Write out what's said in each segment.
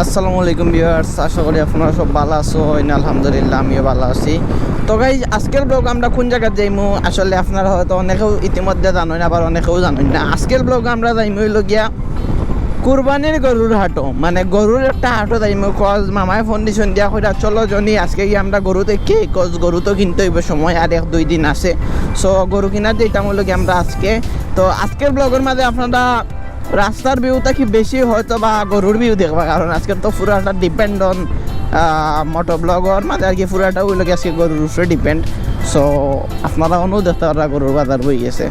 আসসালামু আলাইকুম ভিউয়ার্স, আশা করি আপনারা সব ভালো আছো। আলহামদুলিল্লাহ আমিও ভালো আছি। তো গাইজ আজকের ব্লগ আমরা কোন জায়গায় যাইমু আসলে আপনারা হয়তো অনেকেও ইতিমধ্যে জানেন, আবার অনেকেও জানেন না। আজকের ব্লগ আমরা যাইমু হইল গিয়া কুরবানির গরুর হাটও, মানে গরুর একটা হাটও যাইমু। কজ মামায় ফন্ডিশন দিয়া কইরা চলো জনি আজকে গিয়ে আমরা গরু দেখি, কজ গরু তো কিনতে হইব, সময় আর 1-2 দিন আছে। সো গরু কিনার যেতাম হইল গিয়ে আমরা আজকে। তো আজকের ব্লগের মাঝে আপনারা রাস্তার ভিউটা কি বেশি হয়তো বা গরুর ভিউ দেখবা, কারণ আজকে তো পুরাটা ডিপেন্ড অন মোটোব্লগর মাঝে আর কি, পুরাটা ওই লোক আজকে গরুর উপরে ডিপেন্ড। সো আপনারা অনু দেখতে পারা গরুর বাজার বই গেছে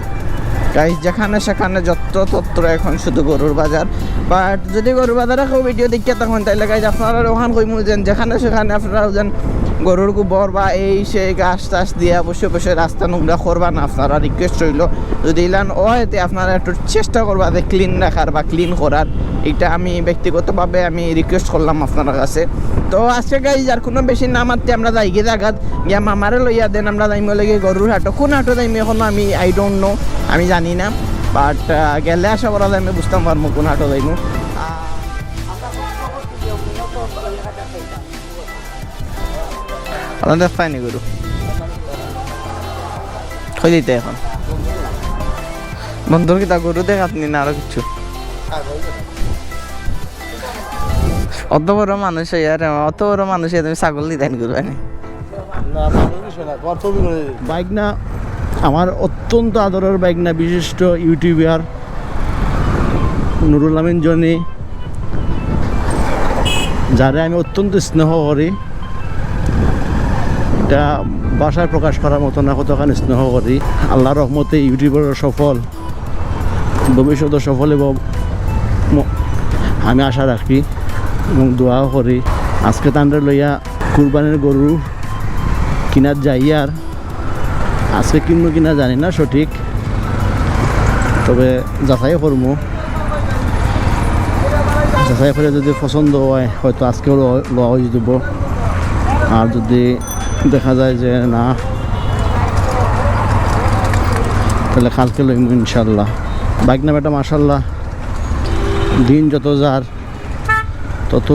গাইজ, যেখানে সেখানে যত্র এখন শুধু গরুর বাজার। বাট যদি গরুর বাজারে কেউ ভিডিও দেখিয়ে তখন তাইলে গাইজ আপনারা ওখান কইমু যেন যেখানে সেখানে আপনারা যেন গরুর গোবর বা এই সেই গাছ টাছ দিয়ে বসে রাস্তা নোংরা করবা না। আপনারা রিকোয়েস্ট রইল যদি ইলান এতে আপনারা একটু চেষ্টা করবা যে ক্লিন রাখার বা ক্লিন করার। এটা আমি ব্যক্তিগতভাবে আমি রিকোয়েস্ট করলাম আপনার কাছে। তো আজকে গাইজ আর কোনো বেশি না মারতে আমরা যাই গিয়ে জায়গাত গিয়া মামারে লইয়া দেন আমরা যাইমো লাগে গরুর হাটও। কোন হাটও যাইমি এখনো আমি আই ডোন্ট নো, আমি জানি না। বাট গেলে আশা করা যায় আমি বুঝতাম পারবো কোন হাটও যাইমু। আপনাদের পাইনি গরু কই দিতে এখন বন্ধুর কি তা গরু দেখাতনি না আরো কিছু? অত বড় মানুষ ইয়ার, অত বড় মানুষ তুমি ছাগল দিতেন কুরবানি? বাইক না আমার অত্যন্ত আদরের বাইক না, বিশিষ্ট ইউটিউবার নুরুল আমিন জনি, যারে আমি অত্যন্ত স্নেহ করি। এটা ভাষায় প্রকাশ করার মতো না, কতখানি স্নেহ করি। আল্লাহর রহমতে ইউটিউবের সফল, ভবিষ্যতে সফল এবং আমি আশা রাখি এবং দোয়াও করি। আজকে তান্ডে লইয়া কুরবানির গরু কিনার যাই, আর আজকে কিনবো কিনা জানি না সঠিক, তবে যাচাই করবো। যাচাই করে যদি পছন্দ হয় হয়তো আজকেও লওয়া হয়ে যাব, আর যদি দেখা যায় যে না তাহলে কালকে লইম ইনশাল্লাহ। বাইক নাম এটা মাশাল্লাহ, দিন যত যার তত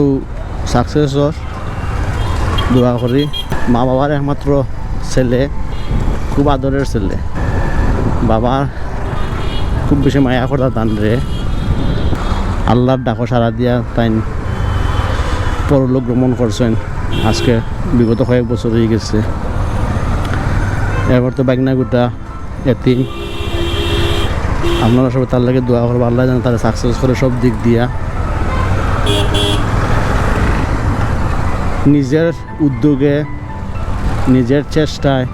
সাকসেস হর দোয়া করি। মা বাবার একমাত্র ছেলে, খুব আদরের ছেলে, বাবার খুব বেশি মায়া করা টান রে। আল্লাহর ডাকো সারা দিয়া তাই পরলোক ভ্রমণ করছেন আজকে বিগত কয়েক বছর হয়ে গেছে। এরপর তো বাইকনা গোটা এতিম, আপনারা সবাই তার লাগে দোয়া করবো, আল্লাহ যেন তারা সাকসেস করে সব দিক দিয়া। নিজের উদ্যোগে নিজের চেষ্টায়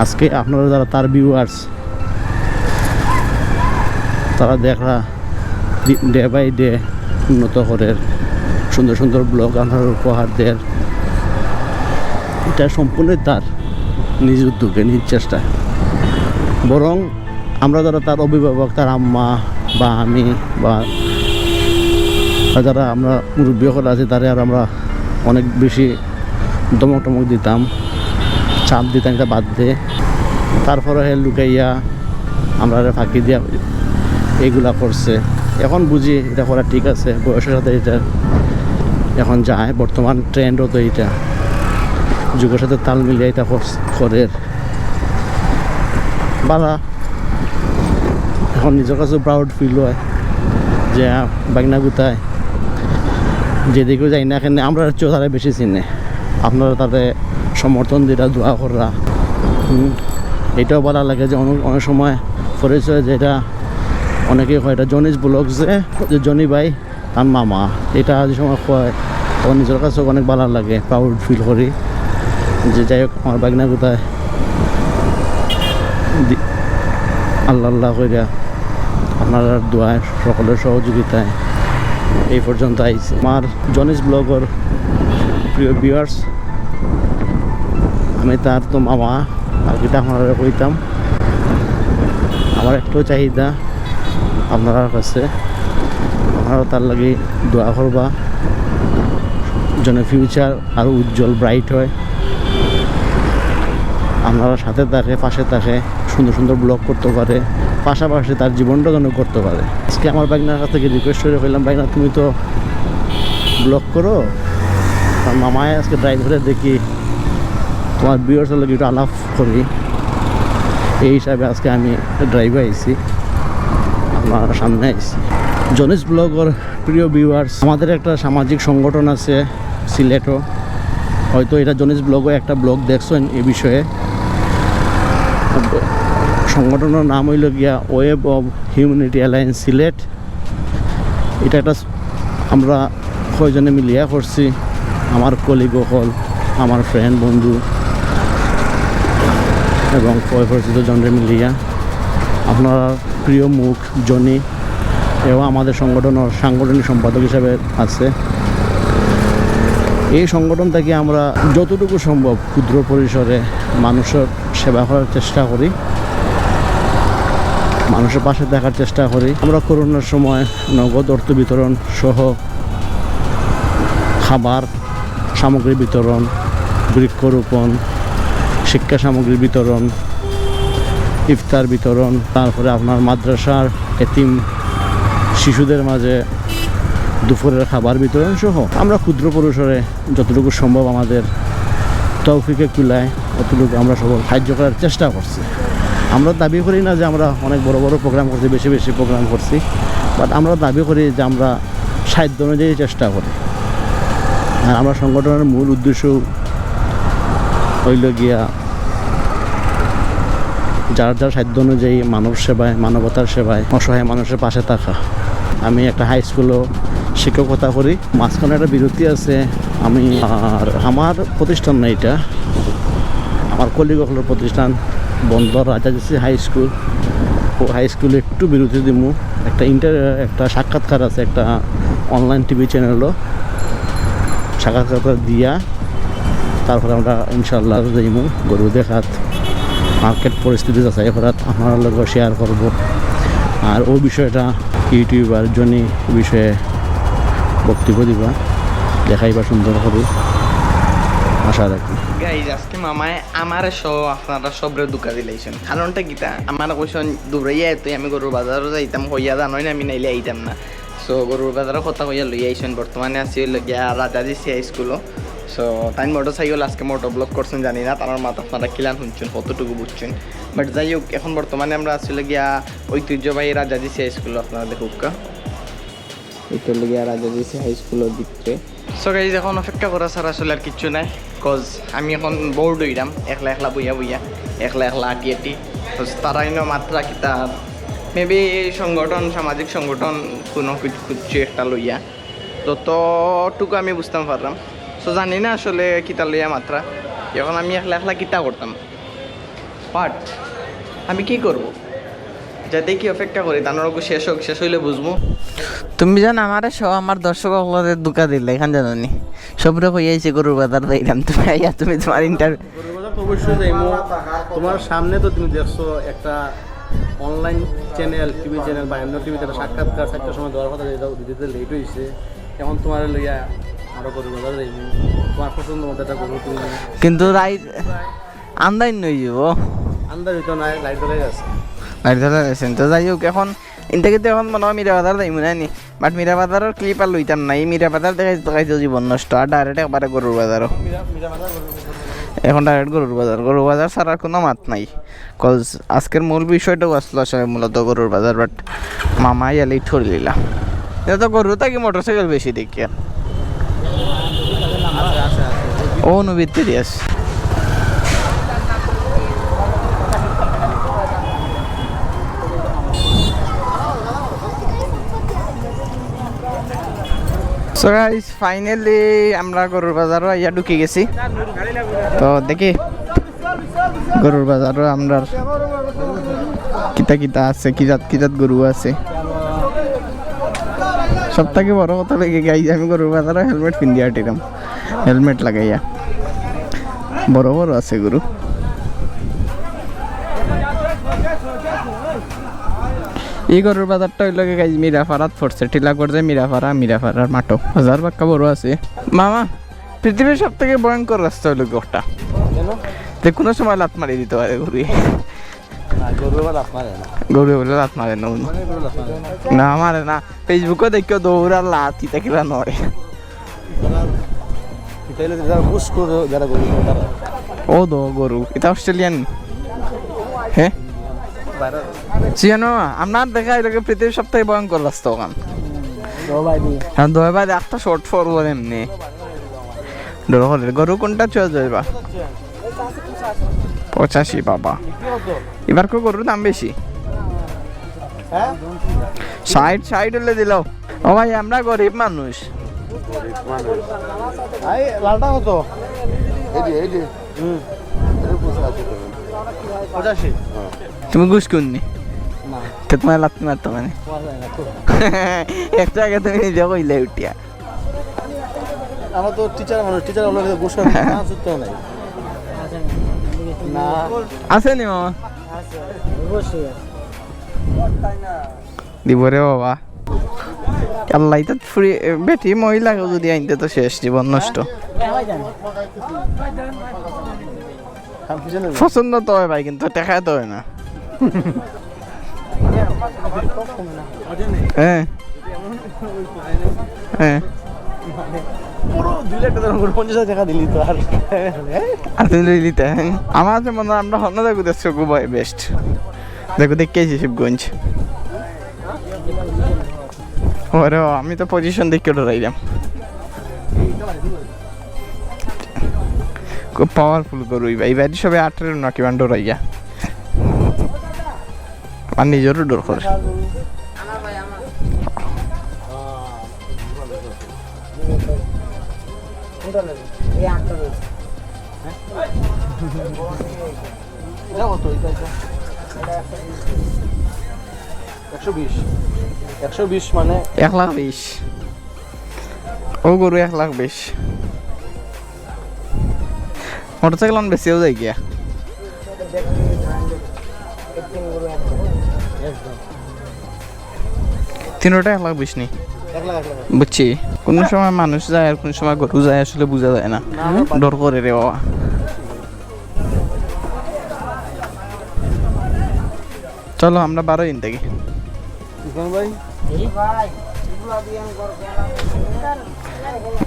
আজকে আপনারা যারা তার ভিউয়ার্স, তারা দেখা ডে বাই ডে উন্নত করে সুন্দর সুন্দর ব্লগ আপনার উপহার দেয়। এটা সম্পূর্ণ তার নিজ উদ্যোগে নিজ চেষ্টায়। বরং আমরা যারা তার অভিভাবক, তার আম্মা বা আমি বা যারা আমরা মুরব্বী করে আছি, তারা আর আমরা অনেক বেশি দমক টমক দিতাম, চাপ দিতাম, এটা বাদ দিয়ে তারপরে লুকাইয়া আমরা ফাঁকি দিয়া এইগুলা করছে। এখন বুঝি এটা করা ঠিক আছে, বয়সের সাথে এটা এখন যায়, বর্তমান ট্রেন্ডও তো এইটা, যুগের সাথে তাল মিলিয়ে এটা করে বালা। এখন নিজের কাছে প্রাউড ফিল হয় যে বাগনা গুতায় যেদিকেও যাই না কেন আমরা চেয়েও তারা বেশি চিনে। আপনারা তাদের সমর্থন যেটা দোয়া করা, এটাও বলা লাগে যে অনেক সময় পরিচয় যেটা অনেকেই হয় এটা জনিস ব্লগ, যে জনি ভাই তার মামা, এটা যে সময় হয় তখন নিজের কাছে অনেক ভালো লাগে, প্রাউড ফিল করি যে যাই হোক আমার বাগনা কোথায় আল্লাহ আল্লাহ কইরা আপনার দোয়ায় সকলের সহযোগিতায় এই পর্যন্ত আইছে। আমার জনিস ব্লগর প্রিয় ভিউয়ার্স, আমি তার তো মামা, বাকিটা আপনারা কইতাম। আমার একটু চাহিদা আপনার কাছে, আপনারা তার লাগে দোয়া করবা যেন ফিউচার আরও উজ্জ্বল ব্রাইট হয়, আপনারা সাথে থাকে, পাশে থাকে, সুন্দর সুন্দর ব্লগ করতে পারে, পাশাপাশি তার জীবনটা যেন করতে পারে। আজকে আমার বাইকনার কাছ থেকে রিকোয়েস্ট করে কইলাম, বাইকনা তুমি তো ব্লগ করো, আর মামায় আজকে ড্রাইভ করে দেখি তোমার ভিউয়ার্স হলো একটু আলাপ করি, এই হিসাবে আজকে আমি ড্রাইভে আইছি, আপনার সামনে আইছি। জনিস ব্লগর প্রিয় ভিউয়ার্স, আমাদের একটা সামাজিক সংগঠন আছে সিলেটও, হয়তো এটা জনিস ব্লগও একটা ব্লগ দেখছেন এই বিষয়ে। সংগঠনের নাম হইল গিয়া web of humanity alliance Sylhet. এটা একটা আমরা কয়জনে মিলিয়া করছি, আমার কলিগ হল, আমার ফ্রেন্ড বন্ধু এবং পরিচিত জনরে মিলিয়া। আপনার প্রিয় মুখ জনি এবং আমাদের সংগঠনের সাংগঠনিক সম্পাদক হিসাবে আছে। এই সংগঠন থেকে আমরা যতটুকু সম্ভব ক্ষুদ্র পরিসরে মানুষের সেবা করার চেষ্টা করি, মানুষের পাশে দেখার চেষ্টা করি। আমরা করোনার সময় নগদ অর্থ বিতরণ সহ খাবার সামগ্রী বিতরণ, বৃক্ষরোপণ, শিক্ষা সামগ্রী বিতরণ, ইফতার বিতরণ, তারপরে আপনার মাদ্রাসার এতিম শিশুদের মাঝে দুপুরের খাবার বিতরণ সহ আমরা ক্ষুদ্র পরিসরে যতটুকু সম্ভব আমাদের তৌফিকে কুলায় অতটুকু আমরা সবাই সাহায্য করার চেষ্টা করছি। আমরা দাবি করি না যে আমরা অনেক বড় বড় প্রোগ্রাম করছি, বেশি বেশি প্রোগ্রাম করছি, বাট আমরা দাবি করি যে আমরা সাধ্য অনুযায়ী চেষ্টা করি। আর আমরা সংগঠনের মূল উদ্দেশ্য হইল গিয়া যার যার সাধ্য অনুযায়ী মানব সেবায়, মানবতার সেবায়, অসহায় মানুষের পাশে থাকা। আমি একটা হাই স্কুলও শিক্ষকতা করি, মাঝখানে একটা বিরতি আছে। আমি আর আমার প্রতিষ্ঠান না, এটা আমার কলিগগুলোর প্রতিষ্ঠান বন্ধ, রাজাজি হাই স্কুল। ও হাই স্কুলে একটু বিরতি দিব, একটা সাক্ষাৎকার আছে, একটা অনলাইন টিভি চ্যানেলও সাক্ষাৎকার দিয়া তারপরে আমরা ইনশাল্লাহ যাইমু গরু দেখাত, মার্কেট পরিস্থিতি যাচাই করাত আপনার লগে শেয়ার করব। আর ওই বিষয়টা ইউটিউবার জনি বিষয়ে বক্তব্য দিবা, দেখাইবা সুন্দর করে, আশা রাখি। গাইজ আজকে মামায় আমার আপনারা সবরে দুকা দিলাইছেন, কারণটা কিতা আমার কোয়েশন দূরাইয়া তুই আমি গরুর বাজারও যাইতাম হইয়া জানোই না, আমি নাইলে আইতাম না। সো গরুর বাজারের কথা হইয়া লই আইছেন। বর্তমানে আছি গিয়া রাজাজি হাই স্কুলও। সো তাই মোটরসাইকেল আজকে মোটোভ্লগ করছেন জানি না, তার মাথা আপনারা কিলান শুনছেন, কতটুকু বুঝছেন। বাট যাই হোক, এখন বর্তমানে আমরা আসলে গিয়া ঐতিহ্যবাহী রাজাজি হাই স্কুল, আপনারা দেখুক এটা গিয়া রাজাজি হাই স্কুলের দিকে। সো গাইজ এখন অপেক্ষা করা ছাড়া আসলে আর কিচ্ছু নাই, কজ আমি এখন বোর্ড হইলাম একলা একলা বইয়া একলা আটি তারাই মাত্রা কিতা মেবি সংগঠন, সামাজিক সংগঠন কোনো কিছু একটা লইয়া যতটুকু আমি বুঝতাম পারলাম। সো জানি না আসলে কিতা লইয়া মাত্রা, এখন আমি একলা কিতা করতাম, বাট আমি কি করব, যাতে কি অপেক্ষা করি তানোরকু শেষ হোক, শেষ হইলে বুঝবো। তুমি জান আমারে সব আমার দর্শক দুকা দিলে এখান জানো নি সবরে হইয়াছে গরুর বাজার যাইলাম, তুমি আইয়া তুমি তোমার ইন্টারভিউ গরুর বাজার তো অবশ্যই যাইমু। তোমার সামনে তো তুমি দেখছো একটা অনলাইন চ্যানেল, টিভি চ্যানেল বা এমন টিভিতে একটা সাক্ষাৎকার 4টার সময় দেওয়ার কথা, দিতে লেট হয়েছে। এখন তোমার লইয়া আরো গরুর বাজার যাইমু, তোমার পছন্দ মতো একটা গরু তুমি, কিন্তু রাইট আন্দাই নই যাব আন্দাজ হইতো না, লাইট ধরে গেছে, লাইট ধরে গেছেন। তো যাই হোক, এখন ইনতে কিন্তু এখন মনে হয় মীরা বাজার যাইমু না নি, বাট মীরা বাজারের ক্লিপ আর লইতাম না, এই মীরা বাজার দেখাইতো জীবন নষ্ট, আর ডাইরেক্ট একবারে গরুর বাজারও। এখন ডাইরেক্ট গরুর বাজার ছাড়ার কোনো মাত নাই, কজ আজকের মূল বিষয়টাও আসলো আসলে মূলত গরুর বাজার, বাট মামা ইয়ালেই ঠরি লিলা। এটা তো গরু থাকি মোটরসাইকেল বেশি দেখি, ও নবীতে দিয়াস। সো গাইস ফাইনালি আমরা গরুর বাজারও ইয়া ঢুকে গেছি। তো দেখি গরুর বাজারও আমরা কিতা আছে, কি জাত গরু আছে। সব থেকে বড় কথা লেগে গাইজ আমি গরুর বাজারে হেলমেট পিন্দি আটিলাম, হেলমেট লাগাইয়া বড় আছে গরু। এই গরুর বাজারটা হইল গাইজ মিরাপাড়াত পড়ছে, টিলাগড় যে মিরাপাড়ার মাঠো হাজার বাক্কা বড় আছে। মামা পৃথিবীর সব থেকে ভয়ঙ্কর রাস্তা হইল গোটা, যে কোনো সময় লাত মারি দিতে পারে গরু, গরু বলে লাত মারে না মারে না। ফেসবুকে দেখিও দৌড়ার লাত ইতা কিলা নয়, তাইলে যারা বুশ করে যারা গরু তারা ও দো গরু এটা অস্ট্রেলিয়ান হ্যাঁ চিয়ানো আপনার দেখা এটাকে পৃথিবীর সবথেকে ভয়ঙ্কর রাস্তা ওখান হ্যাঁ দোয়াবাই একটা শর্ট ফরওয়ার্ড এমনি ডর হলে গরু কোনটা চলে যাইবা 85 বাবা এবার কো গরুর দাম বেশি সাইড হলে দিল ও ভাই আমরা গরিব মানুষ আই লালটা কত এই তুমি ঘুষ করনি তো তোমার লাভ মারতো মানে একটা আগে তুমি নিজে কইলে উঠিয়া আমরা তো টিচার মানুষ টিচার হলো ঘুষ না সুত্ত নাই না আছে নি মামা দিব রে বাবা আল্লাহ এটা ফ্রি বেটি মহিলাকে যদি আনতে তো শেষ জীবন নষ্ট পছন্দ তো হয় ভাই কিন্তু টাকা তো হয় না হ্যাঁ হ্যাঁ পুরো 2 লাখ টাকা 50 টাকা দিলি তো আর তুমি লইলি তো আমার আছে মনে হয় আমরা হন্য দেখো দেখছো গো ভাই বেস্ট দেখো দেখেছি শিবগঞ্জ ওরে আমি তো পজিশন দেখে ডরাইলাম খুব পাওয়ারফুল গরুই ভাই ভাই সবাই 18 না কি বান্ডো রাইয়া আর নিজেরও ডর করে একশো বিশ মানে 1,20,000 ও গরু 1,20,000 মোটরসাইকেল অন বেশিও যায় গিয়া তিনোটা 1,20,000 নি বুঝছি কোন সময় মানুষ যায় আর কোন সময় গরু যায় আসলে বোঝা যায় না ডর করে রে বাবা চলো আমরা 12 দিন থেকে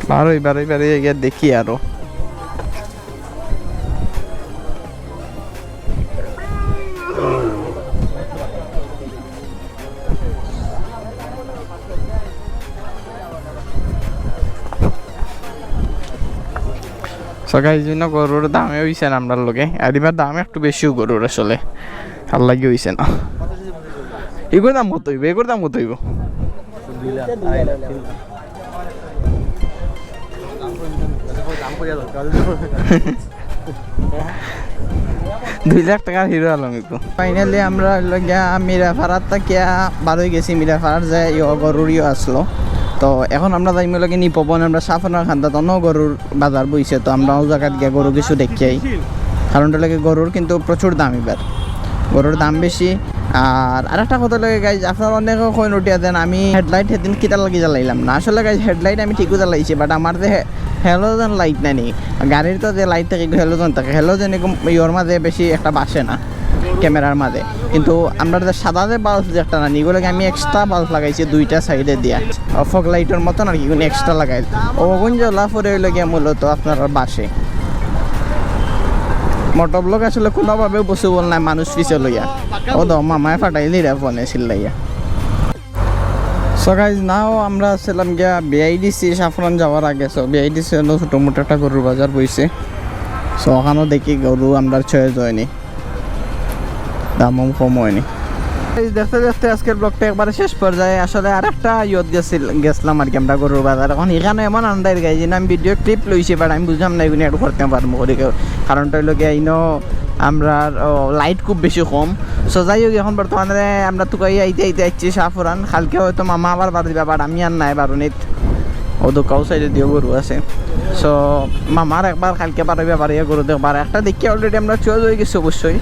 বারোই গিয়ে দেখি আরো সকাল জন্য গরুর দামে হইছে না আমরা লোকে আর এবার দাম একটু বেশিও গরুর আসলে ভাল লাগে হইছে না এগুলোর দাম কত হইব 2 লাখ টাকার হিরো আলম একটু ফাইনালি আমরা মিরাফাড়ার থেকে বারোই গেছি মিরাফাড়ার যে গরুরিও আসলো তো এখন আমরা যাইম লাগে নিপবন আমরা সাফনার খান্দা তনও গরুর বাজার বইছে তো আমরা ও জায়গাত গিয়ে গরু কিছু দেখিয়াই কারণটা লাগে গরুর কিন্তু প্রচুর দাম এবার গরুর দাম বেশি আর আরেকটা কথা লাগে গাইজ আপনার অনেকে কইন উঠিয়া দেন আমি হেডলাইট সেদিন কিতা লাগি জ্বালাইলাম না আসলে গাইজ হেডলাইট আমি ঠিকও জ্বালাইছি বাট আমার যে হ্যালোজেন লাইট নানি গাড়ির তো যে লাইট থাকে হ্যালোজেন থাকে হ্যালোজেন এরকম ইয়োর মাঝে বেশি একটা বাসে না ক্যামেরার মাঝে কিন্তু আমরা যে সাদা যে বাল্ব যে একটা নানি এগুলোকে আমি এক্সট্রা বাল্ব লাগাইছি 2টা সাইডে দিয়া ফগ লাইটের মতন আর কি এক্সট্রা লাগাই ওগুন জ্বলা পরে হইলে গিয়ে মূলত আপনার বাসে MotoVlog আসলে কোনোভাবে পসিবল নাই মানুষ পিছে লইয়া ও তো মামায় ফাটাইলি রে ফোনে চিল্লাইয়া সো গাইজ নাও আমরা ছিলাম গিয়া বিআইডিসি সাফরন যাওয়ার আগে সো বিআইডিসি হলো ছোটো মোটো একটা গরুর বাজার বইছে সো ওখানেও দেখি গরু আমরা চয়েস হয়নি দামও কম হয়নি দেখতে দেখতে আজকের ব্লগটা একবারে শেষ পর্যায়ে আসলে আর একটা গেছিলাম আর কি আমরা গরুর বাজার এখন এখানে এমন আন্দার গাই যে আমি ভিডিও ক্লিপ লইছি বাট আমি বুঝলাম না এগুলো একটু করতে পারবো করি কারণটা হইলো গিয়ে ইনো আমরা লাইট খুব বেশি কম সো যাই হোক এখন বর্তমানে আমরা তুকাই আইতে আইছি সাফরান কালকে হয়তো মামা আবার বার দিবা বাট আমি আর নাই বারুনিত ও দোকাও সাইডে দিয়েও গরু আছে সো মামার একবার কালকে বাড়াইবা বাড়িয়ে গরু দেখবার একটা দেখি অলরেডি আমরা চয়েস হয়ে গেছি অবশ্যই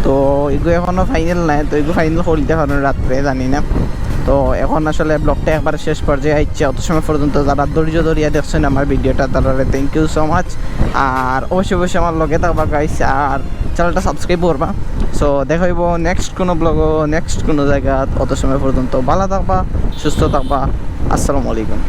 তো এগুলো এখনও ফাইনাল নাই তো এগুলো ফাইনাল করতে পারেন রাত্রে জানি না তো এখন আসলে ব্লগটা একবার শেষ পর্যায়ে আইচ্ছে অত সময় পর্যন্ত যারা ধৈর্য ধরিয়া দেখছেন আমার ভিডিওটা তারা থ্যাংক ইউ সো মাচ আর অবশ্যই আমার লগে থাকবা গাইস আর চ্যানেলটা সাবস্ক্রাইব করবা সো দেখা হইব নেক্সট কোনো ব্লগও নেক্সট কোনো জায়গা অত সময় পর্যন্ত ভালো থাকবা সুস্থ থাকবা আসসালামু আলাইকুম